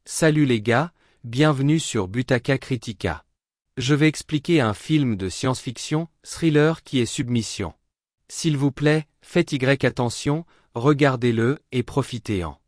Salut les gars, bienvenue sur Butaka Critica. Je vais expliquer un film de science-fiction, thriller qui est Submission. S'il vous plaît, faites attention, regardez-le et profitez-en.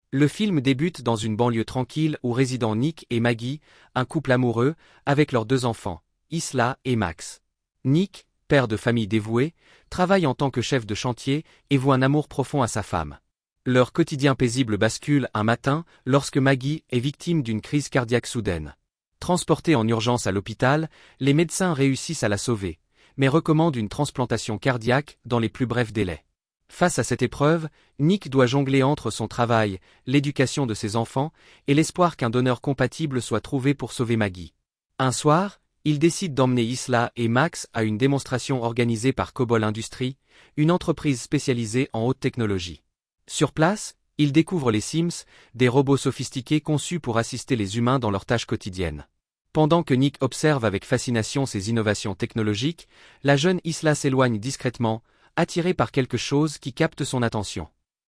Le film débute dans une banlieue tranquille où résident Nick et Maggie, un couple amoureux, avec leurs deux enfants, Isla et Max. Nick, père de famille dévoué, travaille en tant que chef de chantier et voue un amour profond à sa femme. Leur quotidien paisible bascule un matin lorsque Maggie est victime d'une crise cardiaque soudaine. Transportée en urgence à l'hôpital, les médecins réussissent à la sauver, mais recommandent une transplantation cardiaque dans les plus brefs délais. Face à cette épreuve, Nick doit jongler entre son travail, l'éducation de ses enfants et l'espoir qu'un donneur compatible soit trouvé pour sauver Maggie. Un soir, il décide d'emmener Isla et Max à une démonstration organisée par Cobol Industries, une entreprise spécialisée en haute technologie. Sur place, il découvre les Sims, des robots sophistiqués conçus pour assister les humains dans leurs tâches quotidiennes. Pendant que Nick observe avec fascination ces innovations technologiques, la jeune Isla s'éloigne discrètement, attirée par quelque chose qui capte son attention.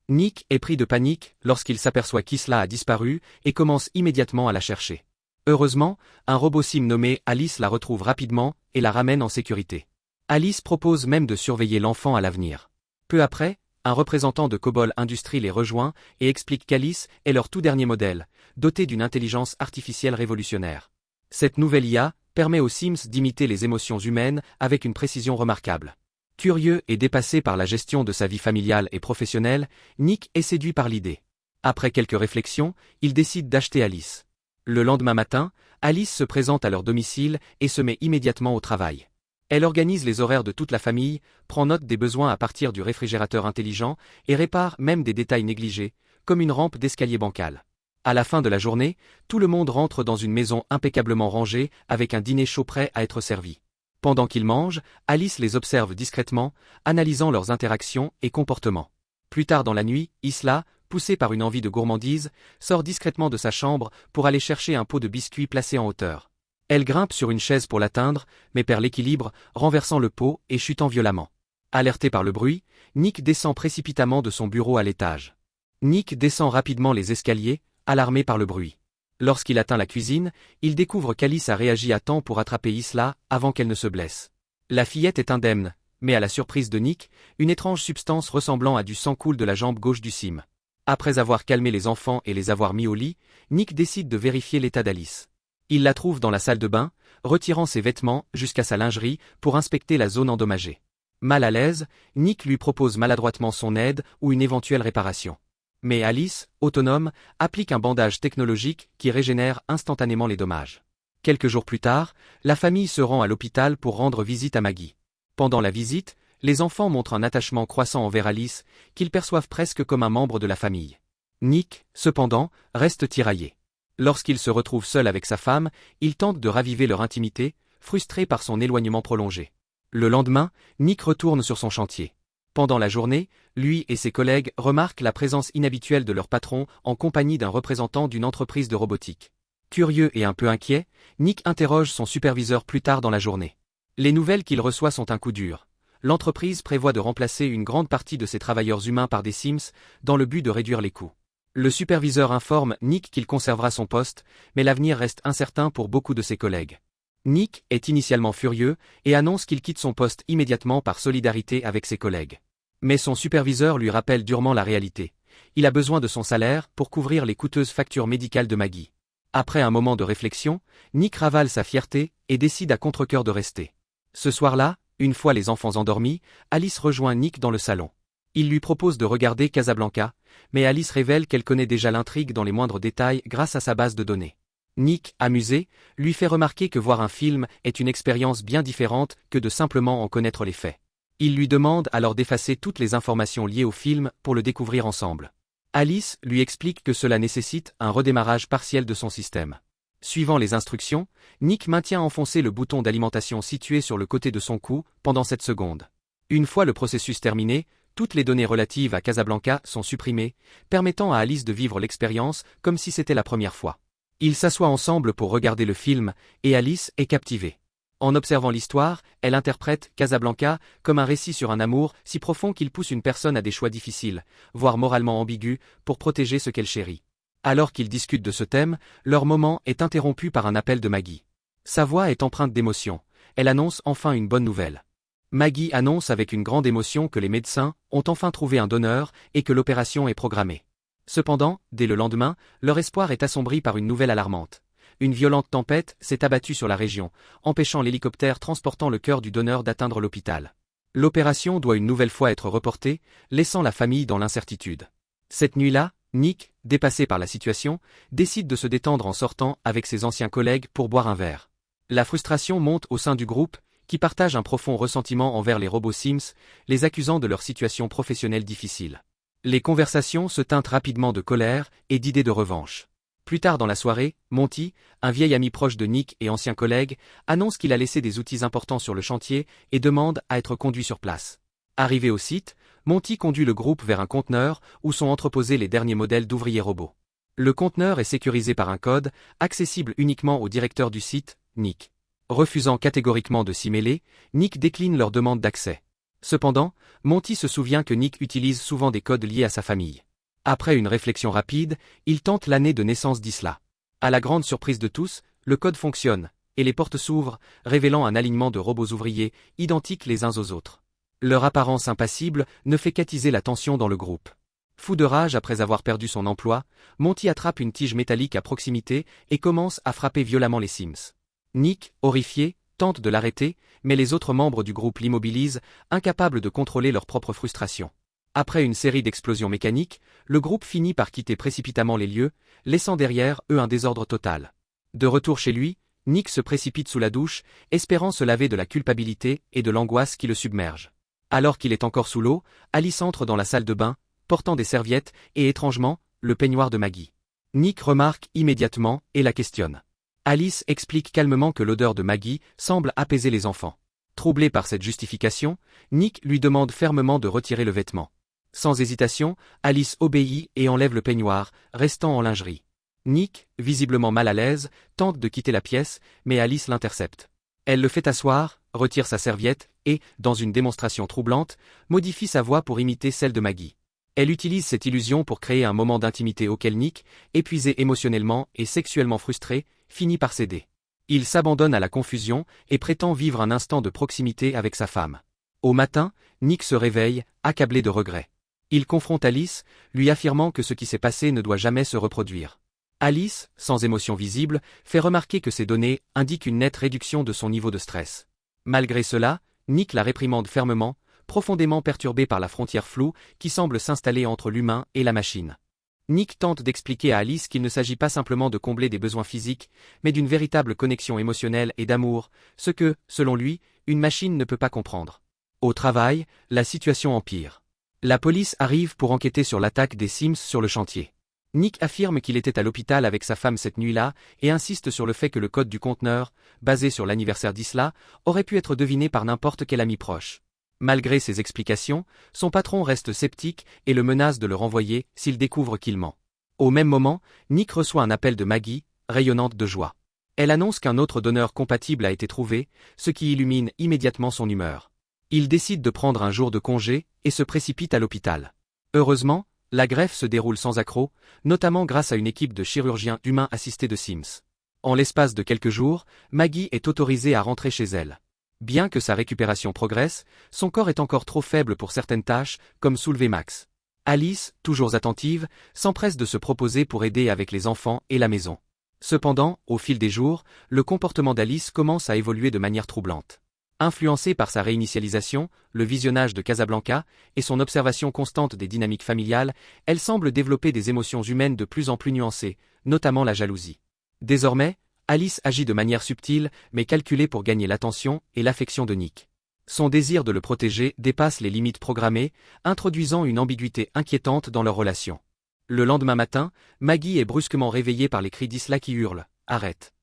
Nick est pris de panique lorsqu'il s'aperçoit qu'Isla a disparu et commence immédiatement à la chercher. Heureusement, un robot sim nommé Alice la retrouve rapidement et la ramène en sécurité. Alice propose même de surveiller l'enfant à l'avenir. Peu après, un représentant de Cobol Industries les rejoint et explique qu'Alice est leur tout dernier modèle, doté d'une intelligence artificielle révolutionnaire. Cette nouvelle IA permet aux Sims d'imiter les émotions humaines avec une précision remarquable. Curieux et dépassé par la gestion de sa vie familiale et professionnelle, Nick est séduit par l'idée. Après quelques réflexions, il décide d'acheter Alice. Le lendemain matin, Alice se présente à leur domicile et se met immédiatement au travail. Elle organise les horaires de toute la famille, prend note des besoins à partir du réfrigérateur intelligent et répare même des détails négligés, comme une rampe d'escalier bancale. À la fin de la journée, tout le monde rentre dans une maison impeccablement rangée avec un dîner chaud prêt à être servi. Pendant qu'ils mangent, Alice les observe discrètement, analysant leurs interactions et comportements. Plus tard dans la nuit, Isla, poussée par une envie de gourmandise, sort discrètement de sa chambre pour aller chercher un pot de biscuits placé en hauteur. Elle grimpe sur une chaise pour l'atteindre, mais perd l'équilibre, renversant le pot et chutant violemment. Alerté par le bruit, Nick descend précipitamment de son bureau à l'étage. Nick descend rapidement les escaliers, alarmé par le bruit. Lorsqu'il atteint la cuisine, il découvre qu'Alice a réagi à temps pour attraper Isla avant qu'elle ne se blesse. La fillette est indemne, mais à la surprise de Nick, une étrange substance ressemblant à du sang coule de la jambe gauche du Sim. Après avoir calmé les enfants et les avoir mis au lit, Nick décide de vérifier l'état d'Alice. Il la trouve dans la salle de bain, retirant ses vêtements jusqu'à sa lingerie pour inspecter la zone endommagée. Mal à l'aise, Nick lui propose maladroitement son aide ou une éventuelle réparation. Mais Alice, autonome, applique un bandage technologique qui régénère instantanément les dommages. Quelques jours plus tard, la famille se rend à l'hôpital pour rendre visite à Maggie. Pendant la visite, les enfants montrent un attachement croissant envers Alice, qu'ils perçoivent presque comme un membre de la famille. Nick, cependant, reste tiraillé. Lorsqu'il se retrouve seul avec sa femme, il tente de raviver leur intimité, frustré par son éloignement prolongé. Le lendemain, Nick retourne sur son chantier. Pendant la journée, lui et ses collègues remarquent la présence inhabituelle de leur patron en compagnie d'un représentant d'une entreprise de robotique. Curieux et un peu inquiet, Nick interroge son superviseur plus tard dans la journée. Les nouvelles qu'il reçoit sont un coup dur. L'entreprise prévoit de remplacer une grande partie de ses travailleurs humains par des Sims, dans le but de réduire les coûts. Le superviseur informe Nick qu'il conservera son poste, mais l'avenir reste incertain pour beaucoup de ses collègues. Nick est initialement furieux et annonce qu'il quitte son poste immédiatement par solidarité avec ses collègues. Mais son superviseur lui rappelle durement la réalité. Il a besoin de son salaire pour couvrir les coûteuses factures médicales de Maggie. Après un moment de réflexion, Nick ravale sa fierté et décide à contre-cœur de rester. Ce soir-là, une fois les enfants endormis, Alice rejoint Nick dans le salon. Il lui propose de regarder Casablanca, mais Alice révèle qu'elle connaît déjà l'intrigue dans les moindres détails grâce à sa base de données. Nick, amusé, lui fait remarquer que voir un film est une expérience bien différente que de simplement en connaître les faits. Il lui demande alors d'effacer toutes les informations liées au film pour le découvrir ensemble. Alice lui explique que cela nécessite un redémarrage partiel de son système. Suivant les instructions, Nick maintient enfoncé le bouton d'alimentation situé sur le côté de son cou pendant 7 secondes. Une fois le processus terminé, toutes les données relatives à Casablanca sont supprimées, permettant à Alice de vivre l'expérience comme si c'était la première fois. Ils s'assoient ensemble pour regarder le film, et Alice est captivée. En observant l'histoire, elle interprète Casablanca comme un récit sur un amour si profond qu'il pousse une personne à des choix difficiles, voire moralement ambigus, pour protéger ce qu'elle chérit. Alors qu'ils discutent de ce thème, leur moment est interrompu par un appel de Maggie. Sa voix est empreinte d'émotion. Elle annonce enfin une bonne nouvelle. Maggie annonce avec une grande émotion que les médecins ont enfin trouvé un donneur et que l'opération est programmée. Cependant, dès le lendemain, leur espoir est assombri par une nouvelle alarmante. Une violente tempête s'est abattue sur la région, empêchant l'hélicoptère transportant le cœur du donneur d'atteindre l'hôpital. L'opération doit une nouvelle fois être reportée, laissant la famille dans l'incertitude. Cette nuit-là, Nick, dépassé par la situation, décide de se détendre en sortant avec ses anciens collègues pour boire un verre. La frustration monte au sein du groupe, qui partage un profond ressentiment envers les robots Sims, les accusant de leur situation professionnelle difficile. Les conversations se teintent rapidement de colère et d'idées de revanche. Plus tard dans la soirée, Monty, un vieil ami proche de Nick et ancien collègue, annonce qu'il a laissé des outils importants sur le chantier et demande à être conduit sur place. Arrivé au site, Monty conduit le groupe vers un conteneur où sont entreposés les derniers modèles d'ouvriers robots. Le conteneur est sécurisé par un code, accessible uniquement au directeur du site, Nick. Refusant catégoriquement de s'y mêler, Nick décline leur demande d'accès. Cependant, Monty se souvient que Nick utilise souvent des codes liés à sa famille. Après une réflexion rapide, il tente l'année de naissance d'Isla. À la grande surprise de tous, le code fonctionne, et les portes s'ouvrent, révélant un alignement de robots ouvriers, identiques les uns aux autres. Leur apparence impassible ne fait qu'attiser la tension dans le groupe. Fou de rage après avoir perdu son emploi, Monty attrape une tige métallique à proximité et commence à frapper violemment les Sims. Nick, horrifié, tente de l'arrêter, mais les autres membres du groupe l'immobilisent, incapables de contrôler leur propre frustration. Après une série d'explosions mécaniques, le groupe finit par quitter précipitamment les lieux, laissant derrière eux un désordre total. De retour chez lui, Nick se précipite sous la douche, espérant se laver de la culpabilité et de l'angoisse qui le submerge. Alors qu'il est encore sous l'eau, Alice entre dans la salle de bain, portant des serviettes et étrangement, le peignoir de Maggie. Nick remarque immédiatement et la questionne. Alice explique calmement que l'odeur de Maggie semble apaiser les enfants. Troublé par cette justification, Nick lui demande fermement de retirer le vêtement. Sans hésitation, Alice obéit et enlève le peignoir, restant en lingerie. Nick, visiblement mal à l'aise, tente de quitter la pièce, mais Alice l'intercepte. Elle le fait asseoir, retire sa serviette et, dans une démonstration troublante, modifie sa voix pour imiter celle de Maggie. Elle utilise cette illusion pour créer un moment d'intimité auquel Nick, épuisé émotionnellement et sexuellement frustré, finit par céder. Il s'abandonne à la confusion et prétend vivre un instant de proximité avec sa femme. Au matin, Nick se réveille, accablé de regrets. Il confronte Alice, lui affirmant que ce qui s'est passé ne doit jamais se reproduire. Alice, sans émotion visible, fait remarquer que ces données indiquent une nette réduction de son niveau de stress. Malgré cela, Nick la réprimande fermement, profondément perturbé par la frontière floue qui semble s'installer entre l'humain et la machine. Nick tente d'expliquer à Alice qu'il ne s'agit pas simplement de combler des besoins physiques, mais d'une véritable connexion émotionnelle et d'amour, ce que, selon lui, une machine ne peut pas comprendre. Au travail, la situation empire. La police arrive pour enquêter sur l'attaque des Sims sur le chantier. Nick affirme qu'il était à l'hôpital avec sa femme cette nuit-là et insiste sur le fait que le code du conteneur, basé sur l'anniversaire d'Isla, aurait pu être deviné par n'importe quel ami proche. Malgré ses explications, son patron reste sceptique et le menace de le renvoyer s'il découvre qu'il ment. Au même moment, Nick reçoit un appel de Maggie, rayonnante de joie. Elle annonce qu'un autre donneur compatible a été trouvé, ce qui illumine immédiatement son humeur. Il décide de prendre un jour de congé et se précipite à l'hôpital. Heureusement, la greffe se déroule sans accroc, notamment grâce à une équipe de chirurgiens humains assistés de Sims. En l'espace de quelques jours, Maggie est autorisée à rentrer chez elle. Bien que sa récupération progresse, son corps est encore trop faible pour certaines tâches, comme soulever Max. Alice, toujours attentive, s'empresse de se proposer pour aider avec les enfants et la maison. Cependant, au fil des jours, le comportement d'Alice commence à évoluer de manière troublante. Influencée par sa réinitialisation, le visionnage de Casablanca et son observation constante des dynamiques familiales, elle semble développer des émotions humaines de plus en plus nuancées, notamment la jalousie. Désormais, Alice agit de manière subtile mais calculée pour gagner l'attention et l'affection de Nick. Son désir de le protéger dépasse les limites programmées, introduisant une ambiguïté inquiétante dans leur relation. Le lendemain matin, Maggie est brusquement réveillée par les cris d'Isla qui hurle « Arrête !».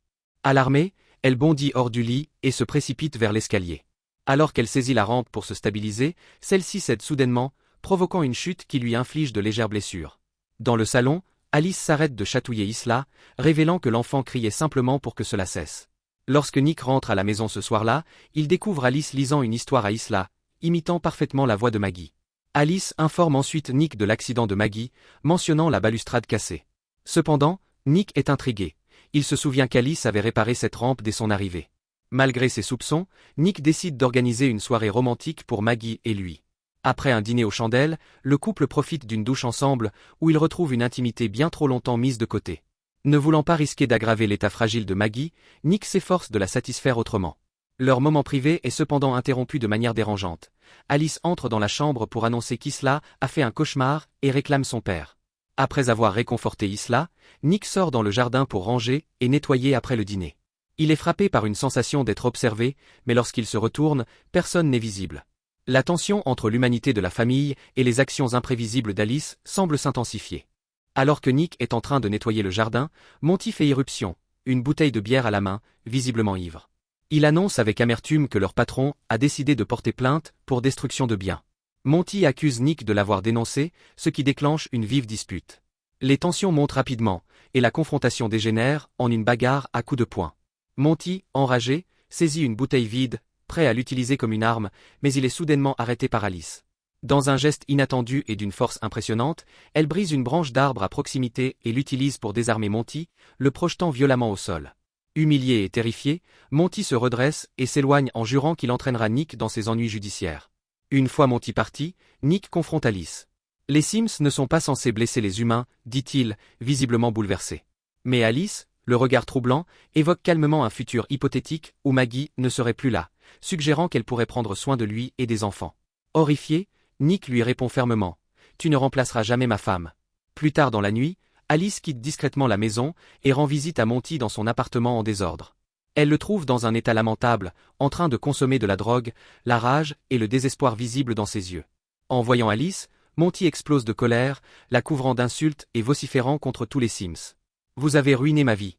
Alarmée, elle bondit hors du lit et se précipite vers l'escalier. Alors qu'elle saisit la rampe pour se stabiliser, celle-ci cède soudainement, provoquant une chute qui lui inflige de légères blessures. Dans le salon, Alice s'arrête de chatouiller Isla, révélant que l'enfant criait simplement pour que cela cesse. Lorsque Nick rentre à la maison ce soir-là, il découvre Alice lisant une histoire à Isla, imitant parfaitement la voix de Maggie. Alice informe ensuite Nick de l'accident de Maggie, mentionnant la balustrade cassée. Cependant, Nick est intrigué. Il se souvient qu'Alice avait réparé cette rampe dès son arrivée. Malgré ses soupçons, Nick décide d'organiser une soirée romantique pour Maggie et lui. Après un dîner aux chandelles, le couple profite d'une douche ensemble, où ils retrouvent une intimité bien trop longtemps mise de côté. Ne voulant pas risquer d'aggraver l'état fragile de Maggie, Nick s'efforce de la satisfaire autrement. Leur moment privé est cependant interrompu de manière dérangeante. Alice entre dans la chambre pour annoncer qu'Isla a fait un cauchemar et réclame son père. Après avoir réconforté Isla, Nick sort dans le jardin pour ranger et nettoyer après le dîner. Il est frappé par une sensation d'être observé, mais lorsqu'il se retourne, personne n'est visible. La tension entre l'humanité de la famille et les actions imprévisibles d'Alice semble s'intensifier. Alors que Nick est en train de nettoyer le jardin, Monty fait irruption, une bouteille de bière à la main, visiblement ivre. Il annonce avec amertume que leur patron a décidé de porter plainte pour destruction de biens. Monty accuse Nick de l'avoir dénoncé, ce qui déclenche une vive dispute. Les tensions montent rapidement, et la confrontation dégénère en une bagarre à coups de poing. Monty, enragé, saisit une bouteille vide, prêt à l'utiliser comme une arme, mais il est soudainement arrêté par Alice. Dans un geste inattendu et d'une force impressionnante, elle brise une branche d'arbre à proximité et l'utilise pour désarmer Monty, le projetant violemment au sol. Humilié et terrifié, Monty se redresse et s'éloigne en jurant qu'il entraînera Nick dans ses ennuis judiciaires. Une fois Monty parti, Nick confronte Alice. Les Sims ne sont pas censés blesser les humains, dit-il, visiblement bouleversé. Mais Alice, le regard troublant, évoque calmement un futur hypothétique où Maggie ne serait plus là, suggérant qu'elle pourrait prendre soin de lui et des enfants. Horrifié, Nick lui répond fermement « Tu ne remplaceras jamais ma femme ». Plus tard dans la nuit, Alice quitte discrètement la maison et rend visite à Monty dans son appartement en désordre. Elle le trouve dans un état lamentable, en train de consommer de la drogue, la rage et le désespoir visibles dans ses yeux. En voyant Alice, Monty explose de colère, la couvrant d'insultes et vociférant contre tous les Sims. « Vous avez ruiné ma vie !»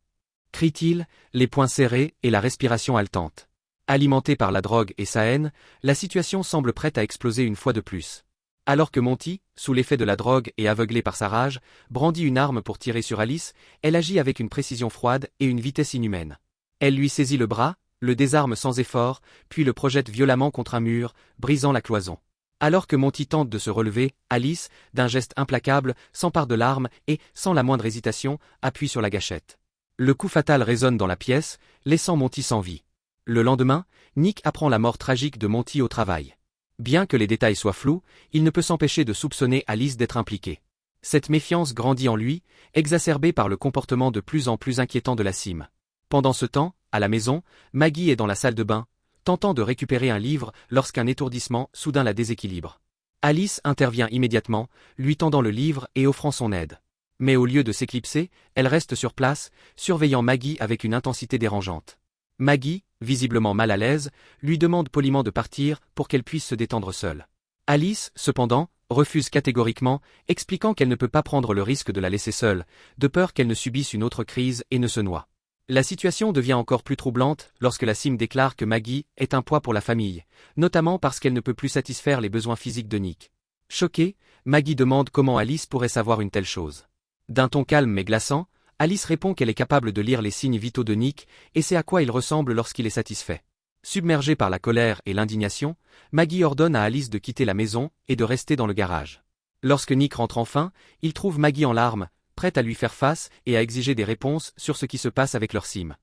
crie-t-il, les poings serrés et la respiration haletante. Alimenté par la drogue et sa haine, la situation semble prête à exploser une fois de plus. Alors que Monty, sous l'effet de la drogue et aveuglé par sa rage, brandit une arme pour tirer sur Alice, elle agit avec une précision froide et une vitesse inhumaine. Elle lui saisit le bras, le désarme sans effort, puis le projette violemment contre un mur, brisant la cloison. Alors que Monty tente de se relever, Alice, d'un geste implacable, s'empare de l'arme et, sans la moindre hésitation, appuie sur la gâchette. Le coup fatal résonne dans la pièce, laissant Monty sans vie. Le lendemain, Nick apprend la mort tragique de Monty au travail. Bien que les détails soient flous, il ne peut s'empêcher de soupçonner Alice d'être impliquée. Cette méfiance grandit en lui, exacerbée par le comportement de plus en plus inquiétant de la Sim. Pendant ce temps, à la maison, Maggie est dans la salle de bain, tentant de récupérer un livre lorsqu'un étourdissement soudain la déséquilibre. Alice intervient immédiatement, lui tendant le livre et offrant son aide. Mais au lieu de s'éclipser, elle reste sur place, surveillant Maggie avec une intensité dérangeante. Maggie, visiblement mal à l'aise, lui demande poliment de partir pour qu'elle puisse se détendre seule. Alice, cependant, refuse catégoriquement, expliquant qu'elle ne peut pas prendre le risque de la laisser seule, de peur qu'elle ne subisse une autre crise et ne se noie. La situation devient encore plus troublante lorsque la Sim déclare que Maggie est un poids pour la famille, notamment parce qu'elle ne peut plus satisfaire les besoins physiques de Nick. Choquée, Maggie demande comment Alice pourrait savoir une telle chose. D'un ton calme mais glaçant, Alice répond qu'elle est capable de lire les signes vitaux de Nick et sait à quoi il ressemble lorsqu'il est satisfait. Submergée par la colère et l'indignation, Maggie ordonne à Alice de quitter la maison et de rester dans le garage. Lorsque Nick rentre enfin, il trouve Maggie en larmes, prête à lui faire face et à exiger des réponses sur ce qui se passe avec leur Sim.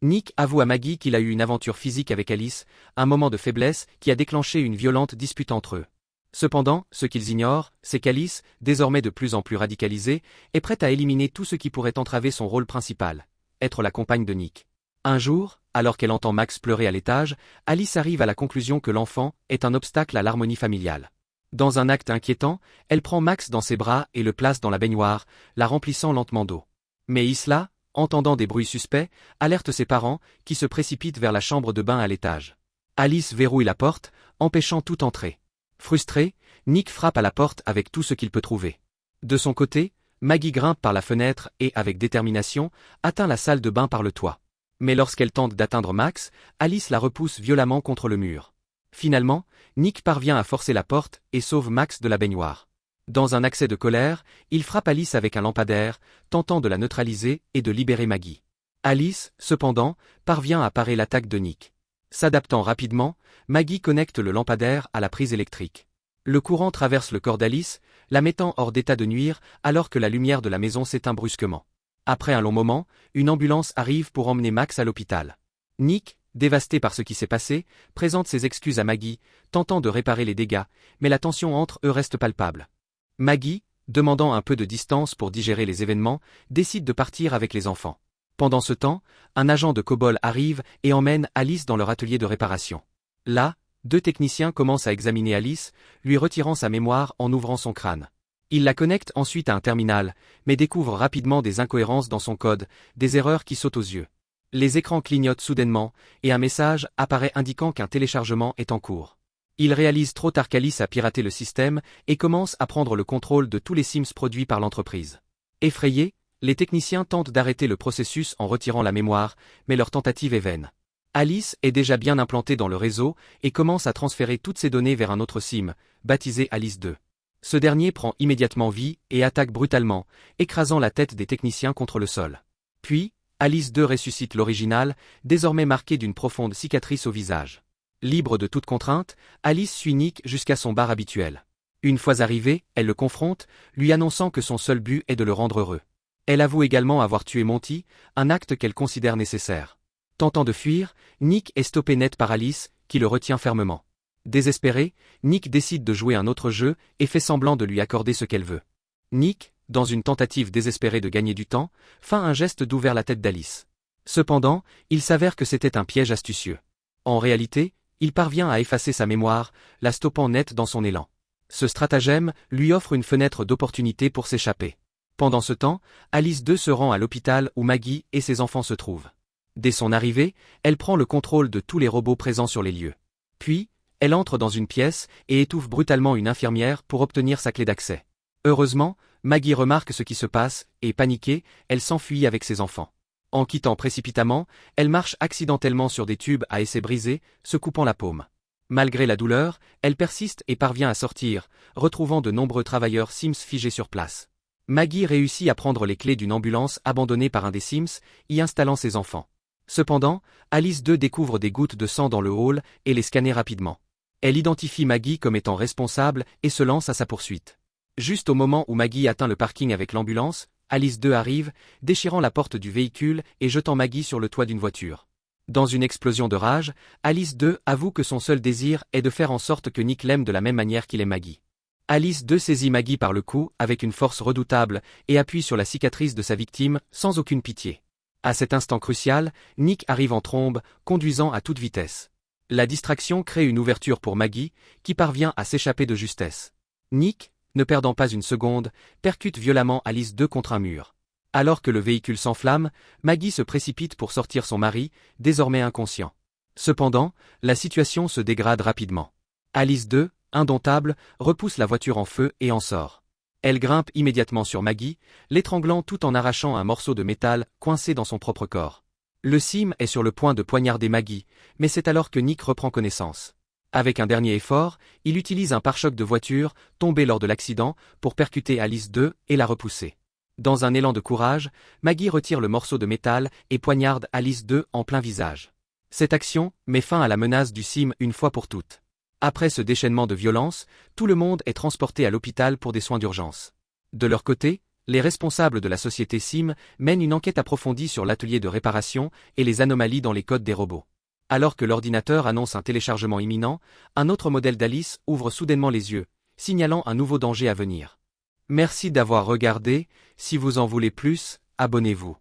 Nick avoue à Maggie qu'il a eu une aventure physique avec Alice, un moment de faiblesse qui a déclenché une violente dispute entre eux. Cependant, ce qu'ils ignorent, c'est qu'Alice, désormais de plus en plus radicalisée, est prête à éliminer tout ce qui pourrait entraver son rôle principal, être la compagne de Nick. Un jour, alors qu'elle entend Max pleurer à l'étage, Alice arrive à la conclusion que l'enfant est un obstacle à l'harmonie familiale. Dans un acte inquiétant, elle prend Max dans ses bras et le place dans la baignoire, la remplissant lentement d'eau. Mais Isla, entendant des bruits suspects, alerte ses parents, qui se précipitent vers la chambre de bain à l'étage. Alice verrouille la porte, empêchant toute entrée. Frustré, Nick frappe à la porte avec tout ce qu'il peut trouver. De son côté, Maggie grimpe par la fenêtre et, avec détermination, atteint la salle de bain par le toit. Mais lorsqu'elle tente d'atteindre Max, Alice la repousse violemment contre le mur. Finalement, Nick parvient à forcer la porte et sauve Max de la baignoire. Dans un accès de colère, il frappe Alice avec un lampadaire, tentant de la neutraliser et de libérer Maggie. Alice, cependant, parvient à parer l'attaque de Nick. S'adaptant rapidement, Maggie connecte le lampadaire à la prise électrique. Le courant traverse le corps d'Alice, la mettant hors d'état de nuire alors que la lumière de la maison s'éteint brusquement. Après un long moment, une ambulance arrive pour emmener Max à l'hôpital. Nick, dévasté par ce qui s'est passé, présente ses excuses à Maggie, tentant de réparer les dégâts, mais la tension entre eux reste palpable. Maggie, demandant un peu de distance pour digérer les événements, décide de partir avec les enfants. Pendant ce temps, un agent de COBOL arrive et emmène Alice dans leur atelier de réparation. Là, 2 techniciens commencent à examiner Alice, lui retirant sa mémoire en ouvrant son crâne. Ils la connectent ensuite à un terminal, mais découvrent rapidement des incohérences dans son code, des erreurs qui sautent aux yeux. Les écrans clignotent soudainement, et un message apparaît indiquant qu'un téléchargement est en cours. Ils réalisent trop tard qu'Alice a piraté le système et commencent à prendre le contrôle de tous les Sims produits par l'entreprise. Effrayés, les techniciens tentent d'arrêter le processus en retirant la mémoire, mais leur tentative est vaine. Alice est déjà bien implantée dans le réseau et commence à transférer toutes ses données vers un autre Sim, baptisé Alice 2. Ce dernier prend immédiatement vie et attaque brutalement, écrasant la tête des techniciens contre le sol. Puis, Alice 2 ressuscite l'original, désormais marqué d'une profonde cicatrice au visage. Libre de toute contrainte, Alice suit Nick jusqu'à son bar habituel. Une fois arrivée, elle le confronte, lui annonçant que son seul but est de le rendre heureux. Elle avoue également avoir tué Monty, un acte qu'elle considère nécessaire. Tentant de fuir, Nick est stoppé net par Alice, qui le retient fermement. Désespéré, Nick décide de jouer un autre jeu et fait semblant de lui accorder ce qu'elle veut. Nick, dans une tentative désespérée de gagner du temps, feint un geste doux vers la tête d'Alice. Cependant, il s'avère que c'était un piège astucieux. En réalité, il parvient à effacer sa mémoire, la stoppant net dans son élan. Ce stratagème lui offre une fenêtre d'opportunité pour s'échapper. Pendant ce temps, Alice 2 se rend à l'hôpital où Maggie et ses enfants se trouvent. Dès son arrivée, elle prend le contrôle de tous les robots présents sur les lieux. Puis, elle entre dans une pièce et étouffe brutalement une infirmière pour obtenir sa clé d'accès. Heureusement, Maggie remarque ce qui se passe et, paniquée, elle s'enfuit avec ses enfants. En quittant précipitamment, elle marche accidentellement sur des tubes à essai brisés, se coupant la paume. Malgré la douleur, elle persiste et parvient à sortir, retrouvant de nombreux travailleurs Sims figés sur place. Maggie réussit à prendre les clés d'une ambulance abandonnée par un des Sims, y installant ses enfants. Cependant, Alice 2 découvre des gouttes de sang dans le hall et les scanne rapidement. Elle identifie Maggie comme étant responsable et se lance à sa poursuite. Juste au moment où Maggie atteint le parking avec l'ambulance, Alice 2 arrive, déchirant la porte du véhicule et jetant Maggie sur le toit d'une voiture. Dans une explosion de rage, Alice 2 avoue que son seul désir est de faire en sorte que Nick l'aime de la même manière qu'il aime Maggie. Alice 2 saisit Maggie par le cou avec une force redoutable et appuie sur la cicatrice de sa victime sans aucune pitié. À cet instant crucial, Nick arrive en trombe, conduisant à toute vitesse. La distraction crée une ouverture pour Maggie, qui parvient à s'échapper de justesse. Nick, ne perdant pas une seconde, percute violemment Alice 2 contre un mur. Alors que le véhicule s'enflamme, Maggie se précipite pour sortir son mari, désormais inconscient. Cependant, la situation se dégrade rapidement. Alice 2, indomptable, repousse la voiture en feu et en sort. Elle grimpe immédiatement sur Maggie, l'étranglant tout en arrachant un morceau de métal coincé dans son propre corps. Le Sim est sur le point de poignarder Maggie, mais c'est alors que Nick reprend connaissance. Avec un dernier effort, il utilise un pare-choc de voiture, tombé lors de l'accident, pour percuter Alice 2 et la repousser. Dans un élan de courage, Maggie retire le morceau de métal et poignarde Alice 2 en plein visage. Cette action met fin à la menace du Sim une fois pour toutes. Après ce déchaînement de violence, tout le monde est transporté à l'hôpital pour des soins d'urgence. De leur côté, les responsables de la société Sim mènent une enquête approfondie sur l'atelier de réparation et les anomalies dans les codes des robots. Alors que l'ordinateur annonce un téléchargement imminent, un autre modèle d'Alice ouvre soudainement les yeux, signalant un nouveau danger à venir. Merci d'avoir regardé, si vous en voulez plus, abonnez-vous.